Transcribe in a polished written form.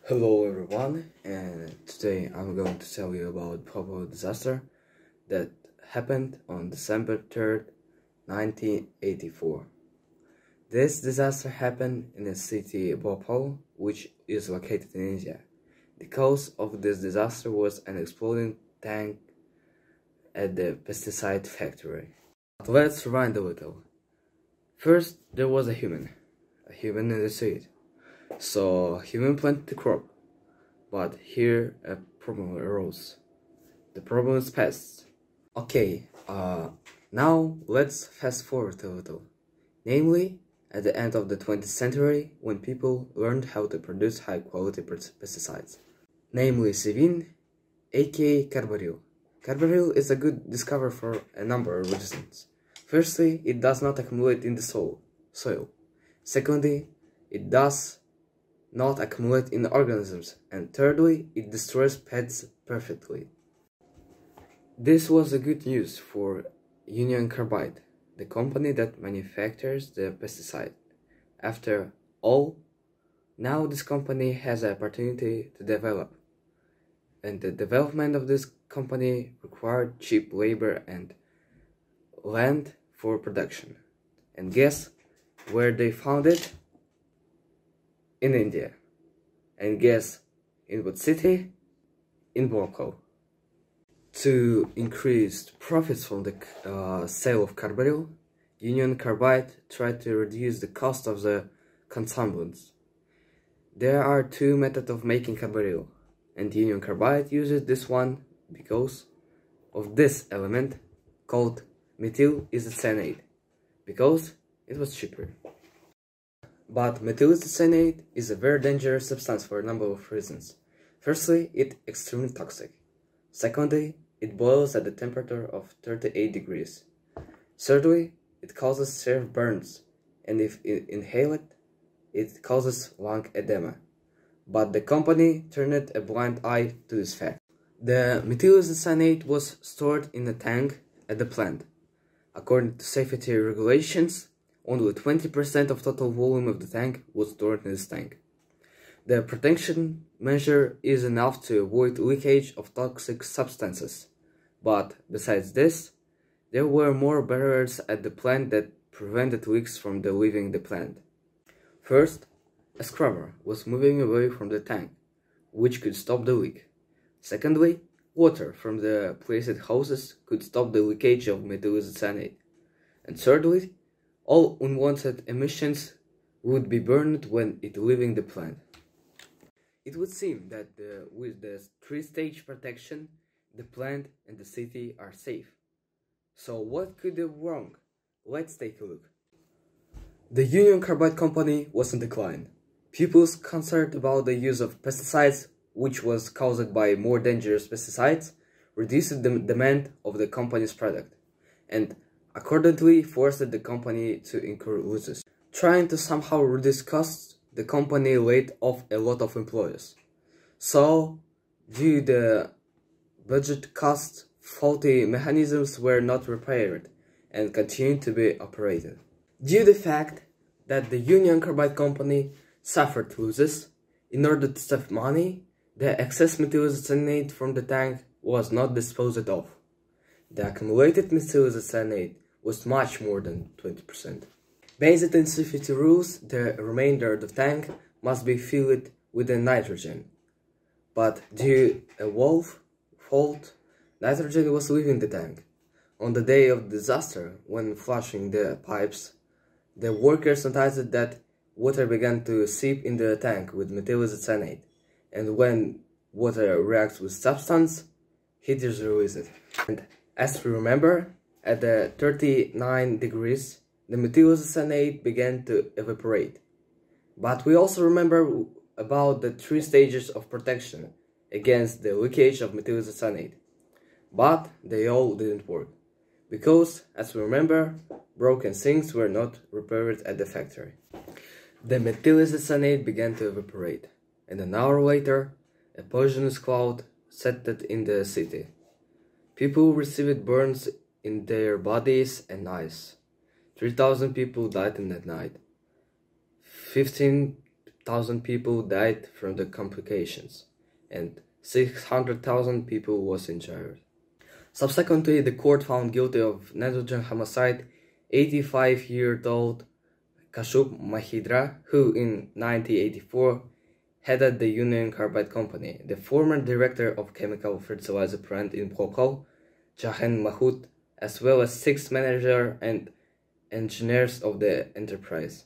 Hello everyone, and today I'm going to tell you about Bhopal disaster that happened on December 3rd, 1984. This disaster happened in the city Bhopal, which is located in India. The cause of this disaster was an exploding tank at the pesticide factory. But let's rewind a little. First, there was a human in the seed. So human planted the crop, but here a problem arose. The problem is pests. Okay, now let's fast forward a little. Namely, at the end of the 20th century, when people learned how to produce high quality pesticides. Namely Sivin, aka Carbaryl. Carbaryl is a good discovery for a number of reasons. Firstly, it does not accumulate in the soil. Secondly, it does not accumulate in organisms, and thirdly, it destroys pests perfectly. This was a good news for Union Carbide, the company that manufactures the pesticide. After all, now this company has an opportunity to develop, and the development of this company required cheap labor and land for production. And guess where they found it? In India. And guess in what city? In Bhopal. To increase profits from the sale of Carbaryl, Union Carbide tried to reduce the cost of the consumables. There are two methods of making Carbaryl, and Union Carbide uses this one because of this element called methyl isocyanate, because it was cheaper. But methyl isocyanate is a very dangerous substance for a number of reasons. Firstly, it's extremely toxic. Secondly, it boils at the temperature of 38 degrees. Thirdly, it causes severe burns, and if inhaled, it causes lung edema. But the company turned a blind eye to this fact. The methyl isocyanate was stored in a tank at the plant. According to safety regulations, only 20% of total volume of the tank was stored in this tank. The protection measure is enough to avoid leakage of toxic substances. But besides this, there were more barriers at the plant that prevented leaks from leaving the plant. First, a scrubber was moving away from the tank, which could stop the leak. Secondly, water from the placed hoses could stop the leakage of methyl isocyanate. And thirdly, all unwanted emissions would be burned when it leaving the plant. It would seem that with the three-stage protection, the plant and the city are safe. So what could go wrong? Let's take a look. The Union Carbide company was in decline. People's concerned about the use of pesticides, which was caused by more dangerous pesticides, reduced the demand of the company's product, and accordingly forced the company to incur losses. Trying to somehow reduce costs, the company laid off a lot of employees. So, due to the budget costs, faulty mechanisms were not repaired and continued to be operated. Due to the fact that the Union Carbide company suffered losses, in order to save money, the excess methyl isocyanate from the tank was not disposed of. The accumulated methyl isocyanate was much more than 20%. Based on safety rules, the remainder of the tank must be filled with the nitrogen. But due to a valve fault, nitrogen was leaving the tank. On the day of the disaster, when flushing the pipes, the workers noticed that water began to seep in the tank with methyl isocyanate, and when water reacts with substance, heat is released. And as we remember, at the 39 degrees, the methyl isocyanate began to evaporate. But we also remember about the three stages of protection against the leakage of methyl isocyanate. But they all didn't work, because, as we remember, broken sinks were not repaired at the factory. The methyl isocyanate began to evaporate, and an hour later, a poisonous cloud settled in the city. People received burns in their bodies and eyes. 3,000 people died in that night. 15 100,000 people died from the complications, and 600,000 people was injured. Subsequently, the court found guilty of negligent homicide 85-year-old Kashub Mahindra, who in 1984 headed the Union Carbide Company. The former director of chemical fertilizer plant in Bhopal, Jahan Mahut, as well as 6 managers and engineers of the enterprise.